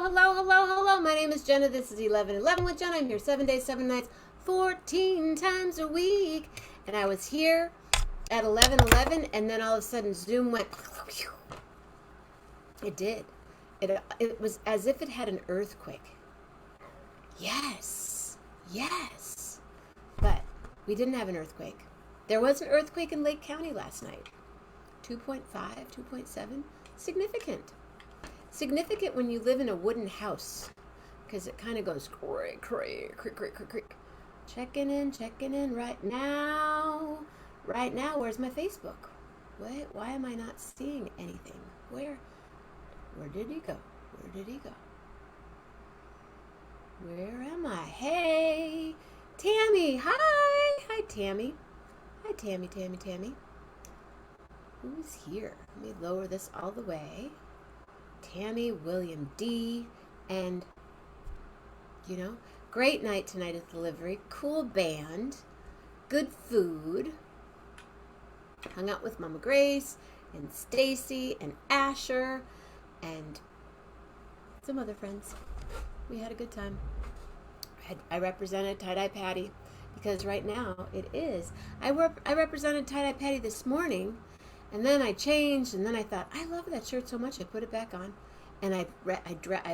hello. My name is Jenna. This is 11:11 with Jenna. I'm here 7 days, 7 nights, 14 times a week. And I was here at 11:11, and then all of a sudden Zoom went. It did. It was as if it had an earthquake. Yes. But we didn't have an earthquake. There was an earthquake in Lake County last night. 2.5, 2.7. Significant when you live in a wooden house, because it kind of goes creak, creak, creak, creak, creak, creak. Checking in right now. Where's my Facebook? Why am I not seeing anything? Where did he go? Where am I? Hey, Tammy. Hi, Tammy. Hi, Tammy. Who's here? Let me lower this all the way. Tammy, William D, and, great night tonight at the Livery. Cool band. Good food. Hung out with Mama Grace and Stacy and Asher and some other friends. We had a good time. I represented Tie-Dye Patty because right now it is. I represented Tie-Dye Patty this morning, and then I changed, and then I thought, I love that shirt so much, I put it back on. And I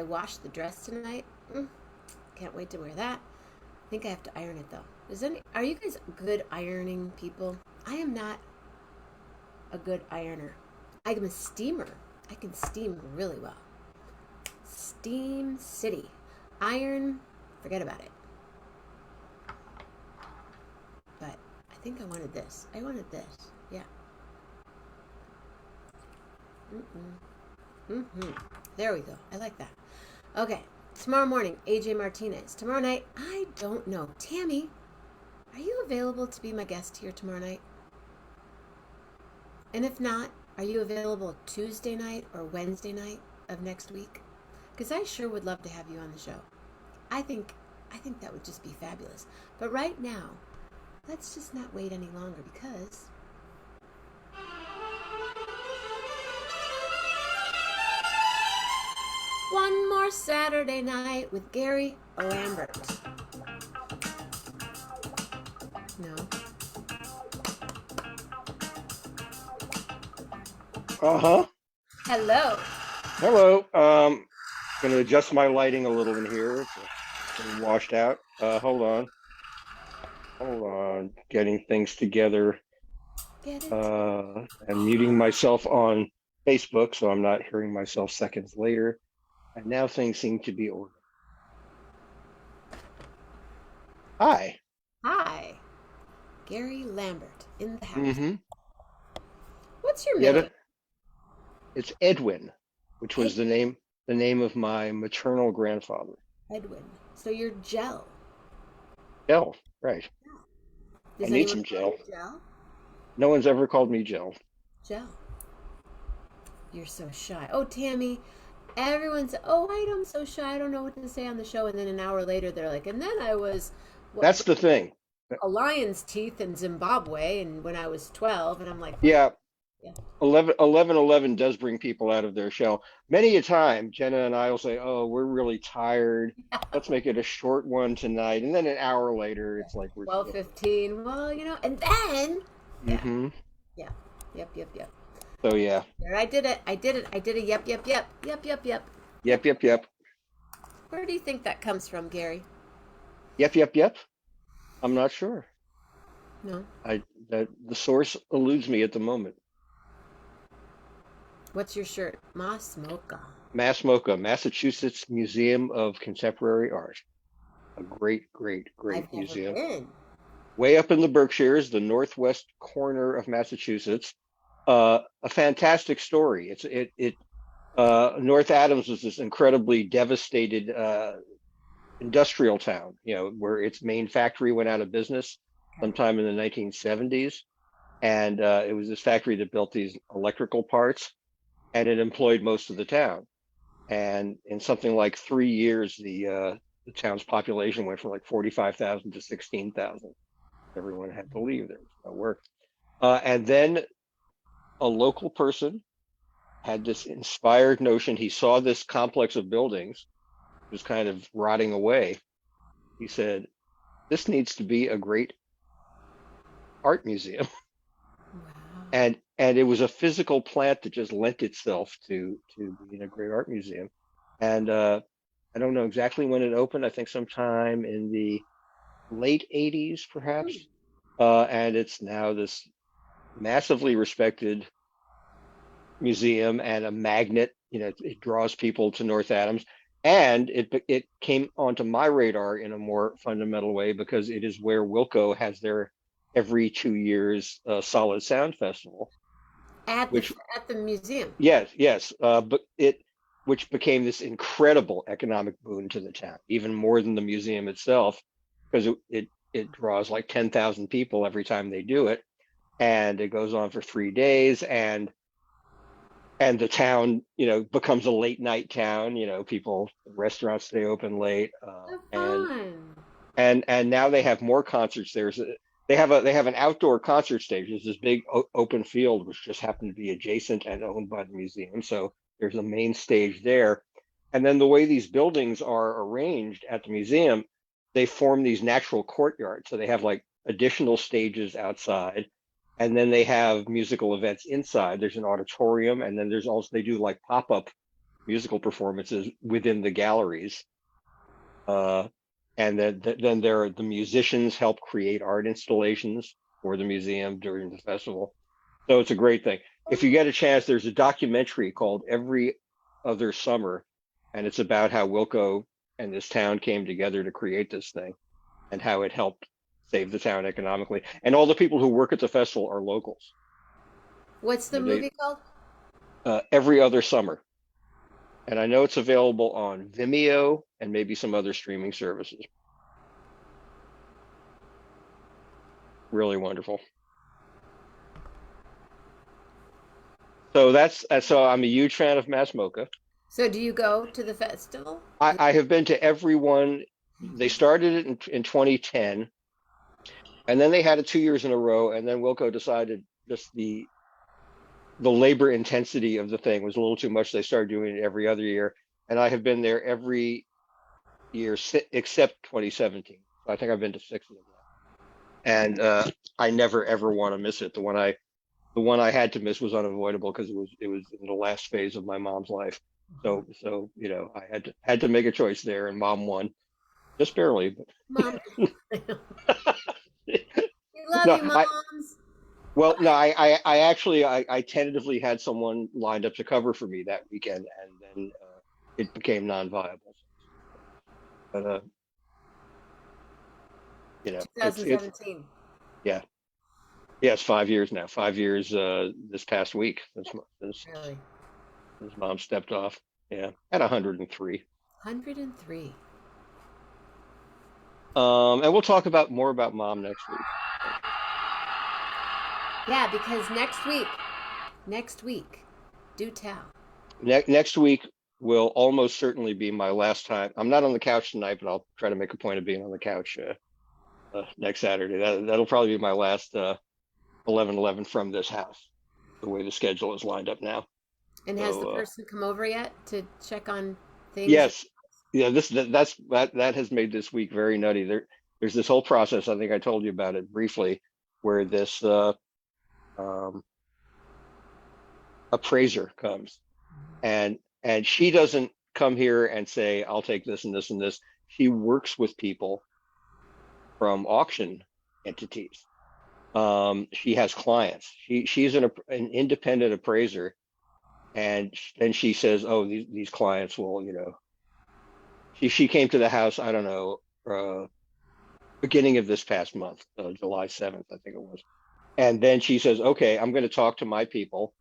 washed the dress tonight. Can't wait to wear that. I think I have to iron it though. Are you guys good ironing people? I am not a good ironer. I'm a steamer. I can steam really well. Steam City. Iron, forget about it. But I think I wanted this. Yeah. There we go. I like that. Okay. Tomorrow morning, AJ Martinez. Tomorrow night, I don't know. Tammy, are you available to be my guest here tomorrow night? And if not, are you available Tuesday night or Wednesday night of next week? Because I sure would love to have you on the show. I think that would just be fabulous. But right now, let's just not wait any longer because one more Saturday night with Gary Lambert. No. Uh-huh. Hello. Going to adjust my lighting a little in here. It's getting washed out. Hold on. Getting things together. Get it? And muting myself on Facebook so I'm not hearing myself seconds later. And now things seem to be ordered. Hi. Gary Lambert in the house. Mm-hmm. What's your middle name? It's Edwin, which was the name of my maternal grandfather. Edwin. So you're Gel. Gel, right. Does I need anyone some call gel. you Gel? No one's ever called me Gel. Gel. You're so shy. Oh, Tammy. Everyone said, I'm so shy. I don't know what to say on the show. And then an hour later, they're like, and then I was... That's the thing. A lion's teeth in Zimbabwe, and when I was 12, and I'm like... Yeah. 11:11 does bring people out of their shell. Many a time, Jenna and I will say, oh, we're really tired. Let's make it a short one tonight. And then an hour later, it's like we're 12:15. Well, and then... Mm-hmm. Yeah. Yep. So, yeah. There, I did it. Yep. Yep. Where do you think that comes from, Gary? Yep. I'm not sure. No. The source eludes me at the moment. What's your shirt? Mass MoCA, Massachusetts Museum of Contemporary Art. A great I've museum. Never been. Way up in the Berkshires, the northwest corner of Massachusetts. A fantastic story. North Adams was this incredibly devastated industrial town, where its main factory went out of business sometime in the 1970s. And it was this factory that built these electrical parts, and it employed most of the town. And in something like 3 years, the town's population went from like 45,000 to 16,000. Everyone had to leave. There was no work. And then a local person had this inspired notion. He saw this complex of buildings was kind of rotting away. He said, "This needs to be a great art museum." Wow. And it was a physical plant that just lent itself to being a great art museum. And I don't know exactly when it opened. I think sometime in the late 80s, perhaps. And it's now this massively respected museum and a magnet. It draws people to North Adams. And it came onto my radar in a more fundamental way because it is where Wilco has their every 2 years Solid Sound Festival, At the which at the museum. yes, but which became this incredible economic boon to the town, even more than the museum itself, because it draws like 10,000 people every time they do it, and it goes on for 3 days, and the town, becomes a late night town. Restaurants stay open late, So and fun. and now they have more concerts. They have an outdoor concert stage. There's this big open field which just happened to be adjacent and owned by the museum. So there's a main stage there. And then the way these buildings are arranged at the museum, they form these natural courtyards. So they have like additional stages outside, and then they have musical events inside. There's an auditorium, and then there's also they do like pop-up musical performances within the galleries. Uh, and then the musicians help create art installations for the museum during the festival. So it's a great thing. If you get a chance, there's a documentary called Every Other Summer, and it's about how Wilco and this town came together to create this thing and how it helped save the town economically. And all the people who work at the festival are locals. What's the They movie called? Every Other Summer, and I know it's available on Vimeo and maybe some other streaming services. Really wonderful. So I'm a huge fan of Mass Mocha. So do you go to the festival? I have been to every one. They started it in 2010, and then they had it 2 years in a row, and then Wilco decided just the labor intensity of the thing was a little too much. They started doing it every other year, and I have been there every year except 2017. So I think I've been to six of them now, and I never ever want to miss it. The one I had to miss was unavoidable because it was in the last phase of my mom's life. So I had to make a choice there, and mom won just barely. Mom. We love No, you, moms. well, no, I actually I tentatively had someone lined up to cover for me that weekend, and then it became non-viable. But it's 2017. yeah, yeah, it's 5 years now. 5 years this past week since Really? his mom stepped off. Yeah, at 103. 103. And we'll talk about more about mom next week. Yeah, because next week, do tell. Next week will almost certainly be my last time. I'm not on the couch tonight, but I'll try to make a point of being on the couch next Saturday. That'll probably be my last 11:11 from this house, the way the schedule is lined up now. And has the So person come over yet to check on things? yes, yeah, that has made this week very nutty. There's this whole process. I think I told you about it briefly, where this um, appraiser comes, and she doesn't come here and say, "I'll take this and this and this." She works with people from auction entities. She has clients. She's an independent appraiser, and then she says, "Oh, these clients will, She came to the house. I don't know, beginning of this past month, July 7th, I think it was. And then she says, "Okay, I'm going to talk to my people,"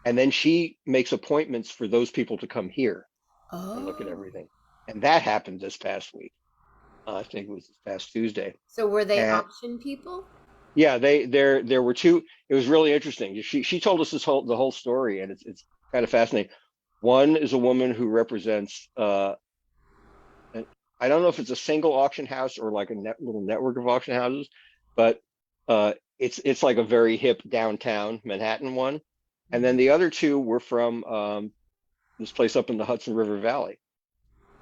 and then she makes appointments for those people to come here and look at Oh, everything. And that happened this past week. I think it was this past Tuesday. so were they And auction people? yeah, there were two. It was really interesting. She told us the whole story, and it's kind of fascinating. One is a woman who represents and I don't know if it's a single auction house or like a little network of auction houses, but it's like a very hip downtown Manhattan one, And then Mhm. the other two were from this place up in the Hudson River Valley.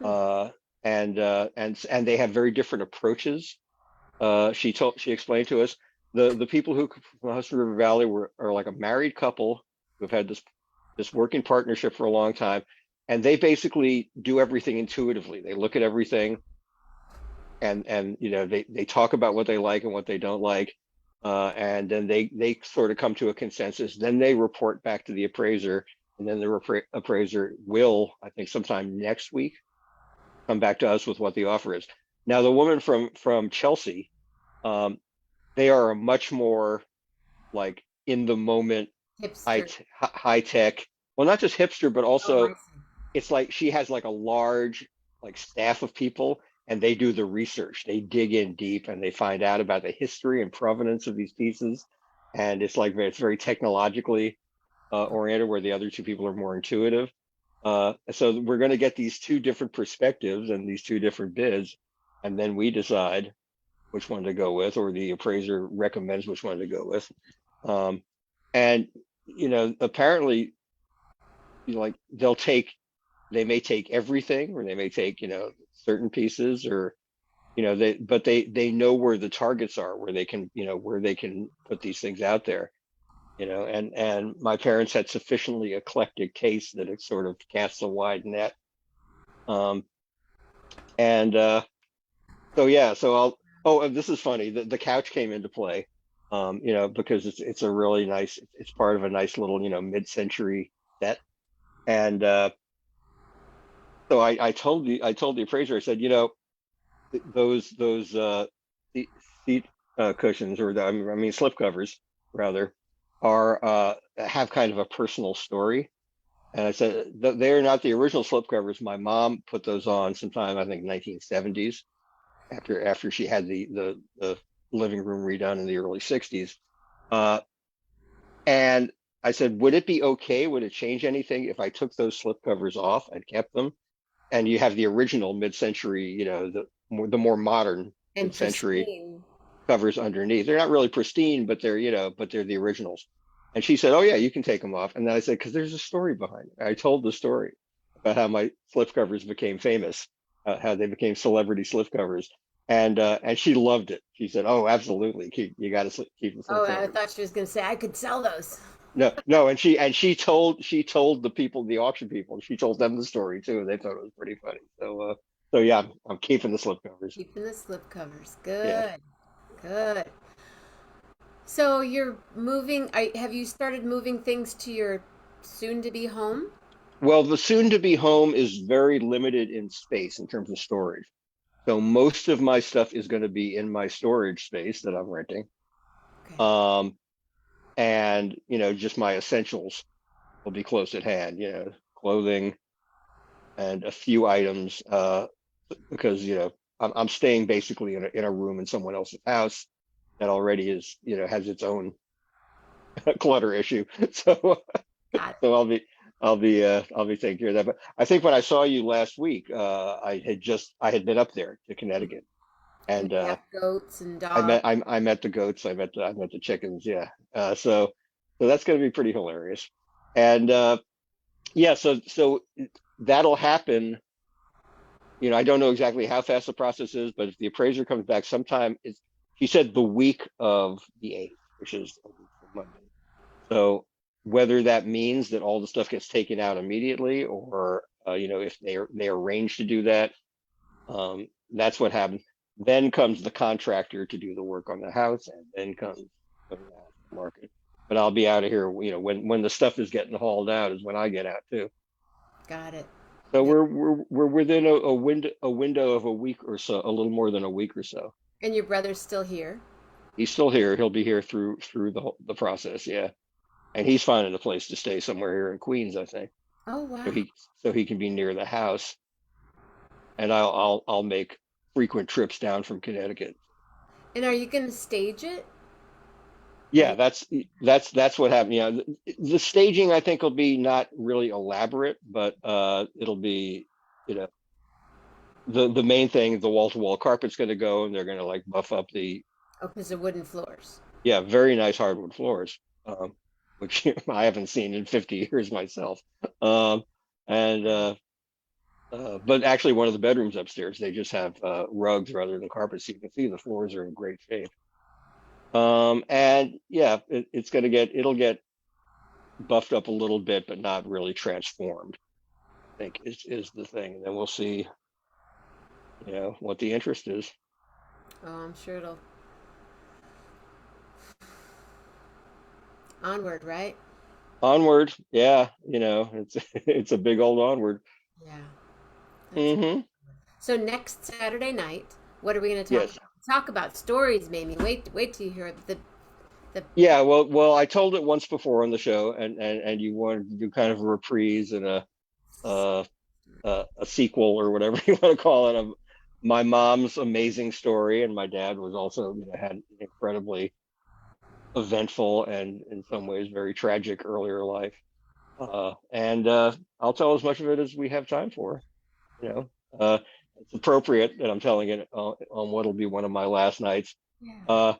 Hmm. Uh, and they have very different approaches. She explained to us the people who come from the Hudson River Valley are like a married couple who've had this working partnership for a long time, and they basically do everything intuitively. They look at everything, and they talk about what they like and what they don't like, and then they sort of come to a consensus. Then they report back to the appraiser, and then the appraiser will, I think, sometime next week come back to us with what the offer is. Now, the woman from Chelsea, um, they are a much more like in the moment, Hipster. high tech. Well, not just hipster, but Oh, I also see. it's like she has like a large like staff of people, and they do the research. They dig in deep and they find out about the history and provenance of these pieces. And it's very technologically oriented, where the other two people are more intuitive. So we're going to get these two different perspectives and these two different bids, and then we decide which one to go with, or the appraiser recommends which one to go with. Um, and apparently, like they may take everything, or they may take certain pieces, or they know where the targets are, where they can put these things out there. And my parents had sufficiently eclectic taste that it sort of casts a wide net. Um, and So yeah, so I'll. Oh, and this is funny. The couch came into play, because it's a really nice. It's part of a nice little mid-century set. And so I told the appraiser. I said, those seat, seat cushions, or I mean slip covers rather, are have kind of a personal story. And I said they're not the original slip covers. My mom put those on sometime, I think, 1970s, after she had the living room redone in the early 60s. Uh, and I said, would it be okay? Would it change anything if I took those slip covers off and kept them? And you have the original mid-century, the more modern And mid-century pristine. covers underneath. They're not really pristine, but they're the originals. And she said, "Oh yeah, you can take them off." And then I said, "Because there's a story behind it." I told the story about how my slip covers became famous, how they became celebrity slip covers, and she loved it. She said, "Oh, absolutely, you got to keep the slip Oh, I covers." thought she was going to say I could sell those. No, no, and she told the people, the auction people, she told them the story too. They thought it was pretty funny. So yeah, I'm keeping the slip covers. Keeping the slip covers. Yeah. Good. Good. So you're moving. Have you started moving things to your soon to be home? Well, the soon to be home is very limited in space in terms of storage. So most of my stuff is going to be in my storage space that I'm renting. Okay. Um, and just my essentials will be close at hand, clothing and a few items, because I'm staying basically in a room in someone else's house that already has its own clutter issue. So Got it. so I'll be taking care of that. But I think when I saw you last week, I had been up there to Connecticut, And and you have goats and I met dogs. I met the goats, I met the chickens, yeah. So that's going to be pretty hilarious. And yeah, so that'll happen. I don't know exactly how fast the process is, but if the appraiser comes back sometime, he said the week of the 8th, which is a week from Monday. So whether that means that all the stuff gets taken out immediately, or if they arrange to do that, that's what happens. Then comes the contractor to do the work on the house, and then comes putting the house on the market. But I'll be out of here, when the stuff is getting hauled out is when I get out too. Got it. So Yeah. we're within a window of a week or so, a little more than a week or so. And your brother's still here? He's still here. He'll be here through the process, yeah. And he's finding a place to stay somewhere here in Queens, I think. Oh, So wow. he can be near the house, and I'll make frequent trips down from Connecticut. And are you going to stage it? Are Yeah, you? that's what happened. Yeah, the staging I think will be not really elaborate, but it'll be, you know, the main thing, the wall-to-wall carpet's going to go, and they're going to buff up the, Oh, because of wooden floors. yeah, very nice hardwood floors. Um, which I haven't seen in 50 years myself. Um, and but actually, one of the bedrooms upstairs, they just have rugs rather than carpets. So you can see the floors are in great shape. And yeah, it'll get buffed up a little bit, but not really transformed, I think is the thing. And then we'll see, what the interest is. Oh, I'm sure it'll onward, right? Onward, yeah, it's it's a big old onward. Yeah. That's Hmm. so next Saturday night, what are we going to talk Yes. about? Talk about stories, Mamie. Wait till you hear the Yeah, well, I told it once before on the show, and you wanted to do kind of a reprise and uh, a sequel or whatever you want to call it of my mom's amazing story, and my dad was also, had an incredibly eventful and in some ways very tragic earlier life. And I'll tell as much of it as we have time for. You know, it's appropriate that I'm telling it on what'll be one of my last nights. yeah. Uh,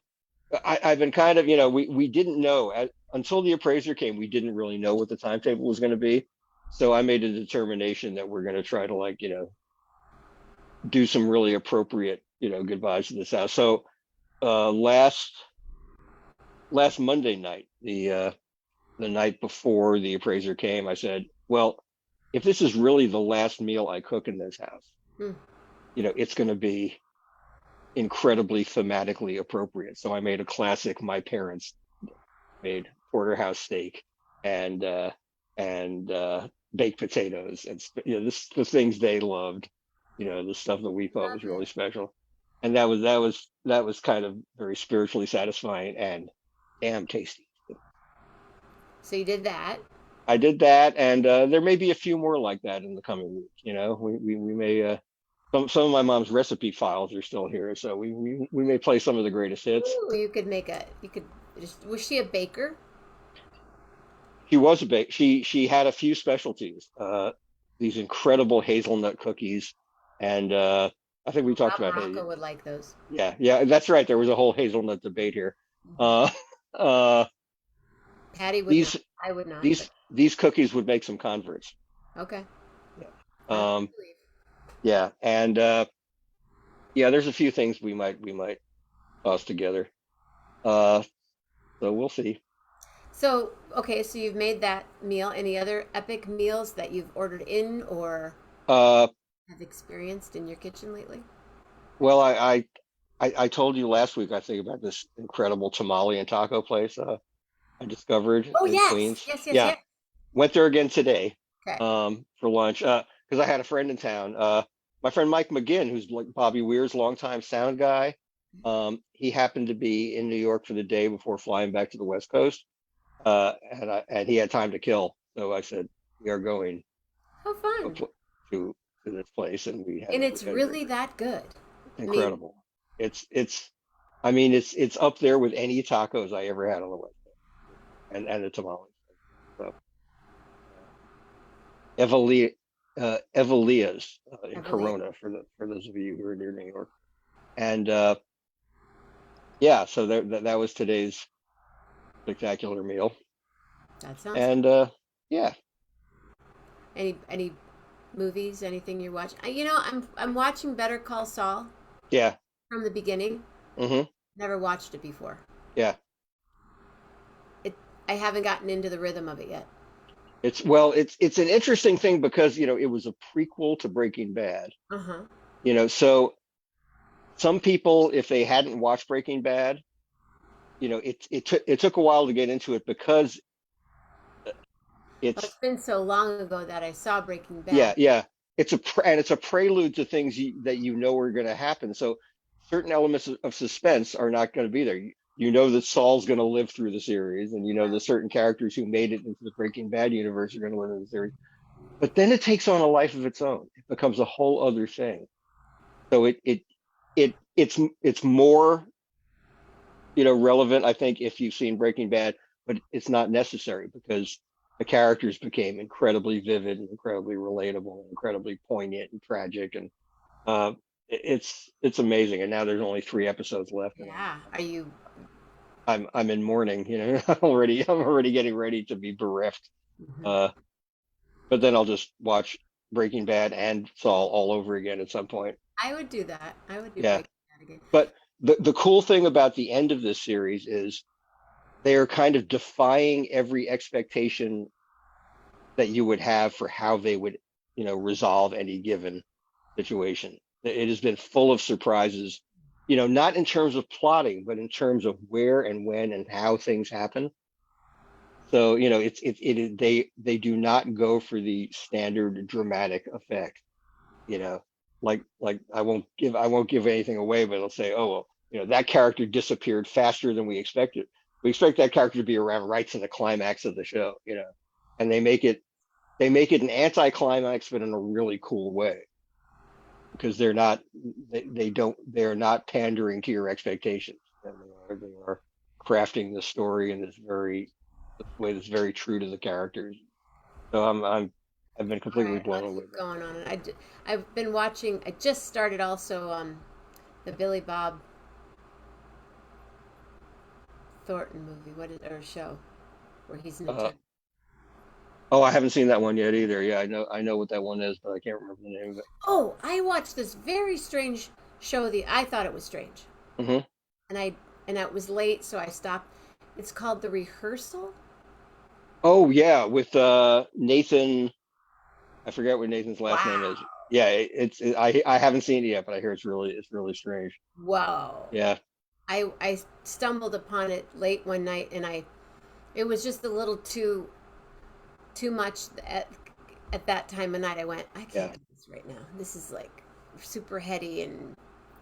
I've been kind of, we didn't know until the appraiser came, we didn't really know what the timetable was going to be. So I made a determination that we're going to try to like, do some really appropriate, goodbyes to this house. So last Monday night, the night before the appraiser came, I said, well, if this is really the last meal I cook in this house, Hmm. it's going to be incredibly thematically appropriate. So I made a classic my parents made porterhouse steak and baked potatoes and the things they loved, the stuff that we thought was Love really it. special. And that was kind of very spiritually satisfying and damn tasty. So you did that. I did that, and there may be a few more like that in the coming week. We may some of my mom's recipe files are still here, so we may play some of the greatest hits. Ooh, you could just, was she a baker? She was a bake. She had a few specialties. These incredible hazelnut cookies, and I think we Oh, talked Rob about Morocco would like those. yeah, that's right. There was a whole hazelnut debate here. Uh, uh, Patty would not. these I would not, but these cookies would make some converts. okay. Yeah. I Um, believe. yeah, and yeah, there's a few things we might toss together. Uh, so we'll see. So, okay, so you've made that meal. Any other epic meals that you've ordered in or Uh, have experienced in your kitchen lately? well, I told you last week, I think, about this incredible tamale and taco place I discovered Oh, in yes. Queens. Yes, yes, Yeah, yes. went there again today Okay. for lunch because I had a friend in town. My friend Mike McGinn, who's like Bobby Weir's longtime sound guy. He happened to be in New York for the day before flying back to the West Coast, and he had time to kill. So I said, we are going How to a fun. pl- to this place, and And we it's had a great. really that good. It's I mean, incredible. It's I mean it's up there with any tacos I ever had on the West Coast, and the tamales. So Evalia, Evalia's in heavily. Corona for those of you who are near New York. And yeah, so that was today's spectacular meal. That sounds fun. And yeah, Any movies, anything you're watching? I'm watching Better Call Saul yeah, from the beginning. hmm Never watched it before. yeah. It I haven't gotten into the rhythm of it yet. It's an interesting thing because it was a prequel to Breaking Bad. Uh-huh. So some people, if they hadn't watched Breaking Bad, it took a while to get into it because Well, it's it's been so long ago that I saw Breaking yeah, Bad. yeah. It's a prelude to things that are going to happen. So certain elements of suspense are not going to be there. You know that Saul's going to live through the series, and you know that certain characters who made it into the Breaking Bad universe are going to live in the series. But then it takes on a life of its own. It becomes a whole other thing. So it's more relevant, I think, if you've seen Breaking Bad, but it's not necessary because the characters became incredibly vivid and incredibly relatable and incredibly poignant and tragic, and it's amazing. And now there's only 3 episodes left, and Yeah. Are you? I'm in mourning, I'm already getting ready to be bereft. Mhm. Uh, but then I'll just watch Breaking Bad and Saul all over again at some point. I would do that. I would do Yeah. Breaking Bad again. But the cool thing about the end of this series is they are kind of defying every expectation that you would have for how they would, resolve any given situation. It has been full of surprises, not in terms of plotting, but in terms of where and when and how things happen. So, they do not go for the standard dramatic effect, you know, like I won't give anything away, but it'll say, oh well, that character disappeared faster than we expected. We expect that character to be around right to the climax of the show, and they make it an anticlimax, but in a really cool way because they're not pandering to your expectations, and they are crafting the story in this very way that's very true to the characters. So I've been All completely right, I'll blown away keep by going on it. I've been watching. I just started also the Billy Bob Thornton movie. What is or show where he's an it. attorney. Oh, I haven't seen that one yet either. Yeah, I know what that one is, but I can't remember the name of it. Oh, I watched this very strange show. I thought it was strange, Hmm. and it was late, so I stopped. It's called The Rehearsal. Oh yeah, with Nathan. I forget what Nathan's last name Wow. is. Yeah, I haven't seen it yet, but I hear it's really strange. Whoa. Yeah, I stumbled upon it late one night, and it was just a little too much at that time of night. I went, I yeah, can't do this right now. This is like super heady and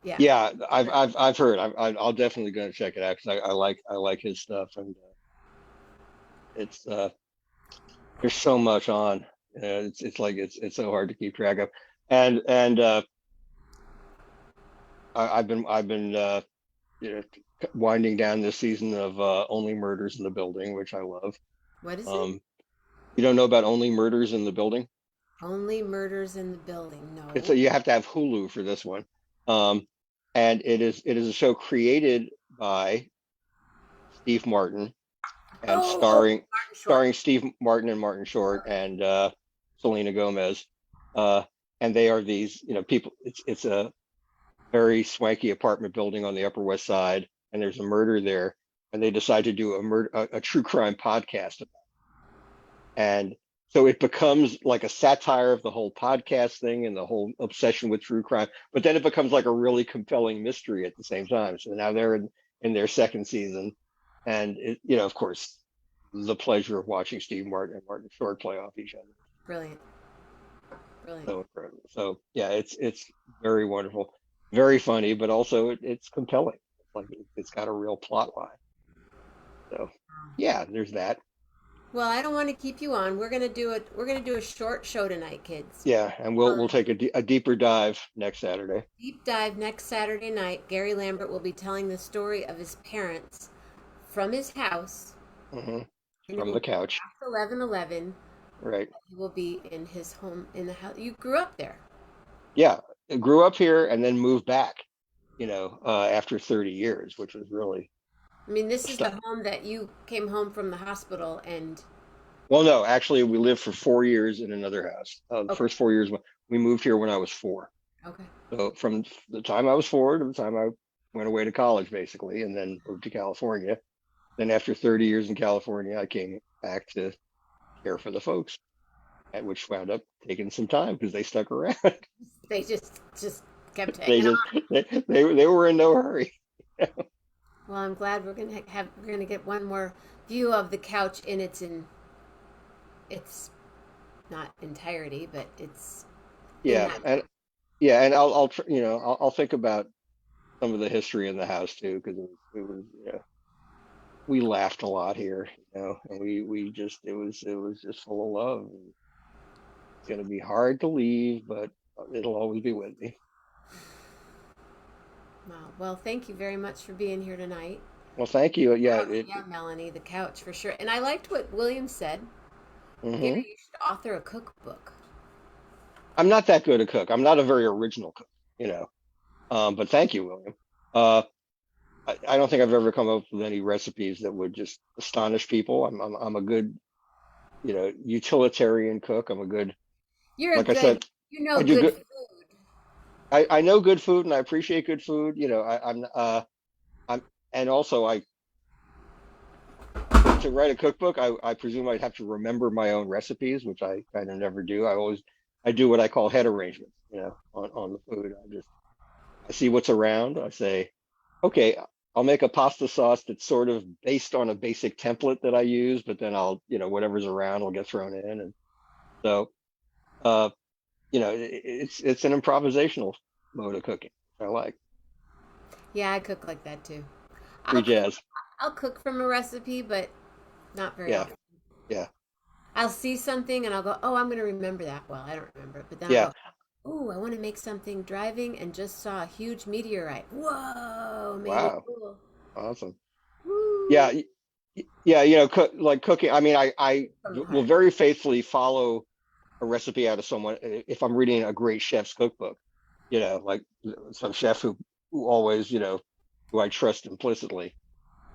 yeah. yeah. I've heard. I'll definitely go and check it out because I like his stuff, and it's there's so much on. It's like it's so hard to keep track of, and I've been you know winding down this season of Only Murders in the Building, which I love. What is it? Um, you don't know about Only Murders in the Building? Only Murders in the Building. It's No. you have to have Hulu for this one. Um, and it is a show created by Steve Martin and Oh, starring Martin Short. starring Steve Martin and Martin Short and Selena Gomez. Uh, and they are these, people. It's a very swanky apartment building on the Upper West Side, and there's a murder there, and they decide to do a true crime podcast. And so it becomes like a satire of the whole podcast thing and the whole obsession with true crime. But then it becomes like a really compelling mystery at the same time. So now they're in their second season. And, of course, the pleasure of watching Steve Martin and Martin Short play off each other. Brilliant. Brilliant. So incredible. So, yeah, it's very wonderful, very funny, but also it's compelling. It's like it's got a real plot line. So, yeah, there's that. Well, I don't want to keep you on. We're gonna do a short show tonight, kids. Yeah, and we'll Um, take a deeper dive next Saturday. Deep dive next Saturday night. Gary Lambert will be telling the story of his parents from his house, Hmm. and it From will the be couch, past 11:11. right? He will be in his home in the house. You grew up there. Yeah, I grew up here and then moved back, after 30 years, which was really I mean, this is stu- the home that you came home from the hospital and well, no, actually, we lived for 4 years in another house. The okay, first 4 years, we moved here when I was four. okay. So from the time I was four to the time I went away to college, basically, and then moved to California. Then after 30 years in California, I came back to care for the folks, at which wound up taking some time because they stuck around. They just kept They hanging on. just they were in no hurry. Well, I'm glad we're gonna get one more view of the couch in its not entirety, but it's in Yeah, that. and yeah, and I'll think about some of the history in the house too, because we laughed a lot here, and we just it was just full of love. And it's gonna be hard to leave, but it'll always be with me. Wow. Well, thank you very much for being here tonight. Well, thank you. Yeah, Yeah, Melanie, the couch for sure. And I liked what William said. Gary, hmm you should author a cookbook. I'm not that good a cook. I'm not a very original cook, but thank you, William. Uh, I don't think I've ever come up with any recipes that would just astonish people. I'm a good, utilitarian cook. I'm a good, You're a like I good, said, you know, I do good good. food. I know good food and I appreciate good food. I'm and also I to write a cookbook, I presume I'd have to remember my own recipes, which I kind of never do. I do what I call head arrangements, on the food. I see what's around. I say, okay, I'll make a pasta sauce that's sort of based on a basic template that I use, but then whatever's around will get thrown in. And so, uh, it's an improvisational mode of cooking. I like Yeah, I cook like that too. free I'll cook, jazz. I'll cook from a recipe, but not very Yeah, often. yeah, I'll see something and I'll go, oh, I'm going to remember that. Well, I don't remember it, but then I'll yeah. go, oh, I want to make something driving and just saw a huge meteorite. Whoa, maybe Wow, cool. awesome. Yeah, Woo. yeah. Like cooking. I mean, I From the will heart. very faithfully follow a recipe out of someone if I'm reading a great chef's cookbook. Like some chef who always, who I trust implicitly.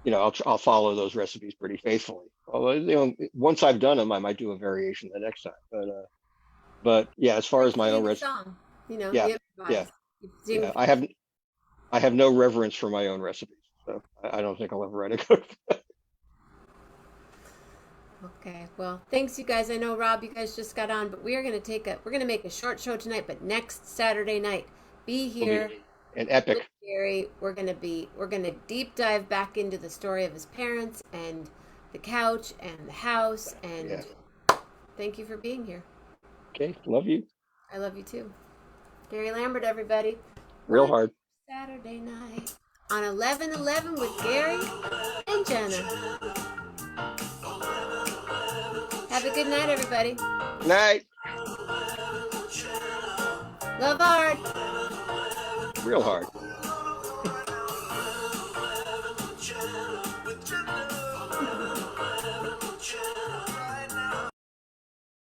I'll follow those recipes pretty faithfully. Although, once I've done them, I might do a variation the next time. But yeah, as far Like as my own singing a recipe, song, you know, yeah, you yeah, improvise. You yeah. sing. I have no reverence for my own recipes, so I don't think I'll ever write a cook. Okay, well, thanks you guys. I know Rob, you guys just got on, but we are going to we're going to make a short show tonight, but next Saturday night, be Will be here an with epic. Gary. We're going to deep dive back into the story of his parents and the couch and the house, Yeah. and thank you for being here. Okay. Love you. I love you too. Gary Lambert, everybody. Real Watch hard. Saturday night on 11:11 with Gary and Jenna. Have a good night, everybody. Night. Love hard. Real hard.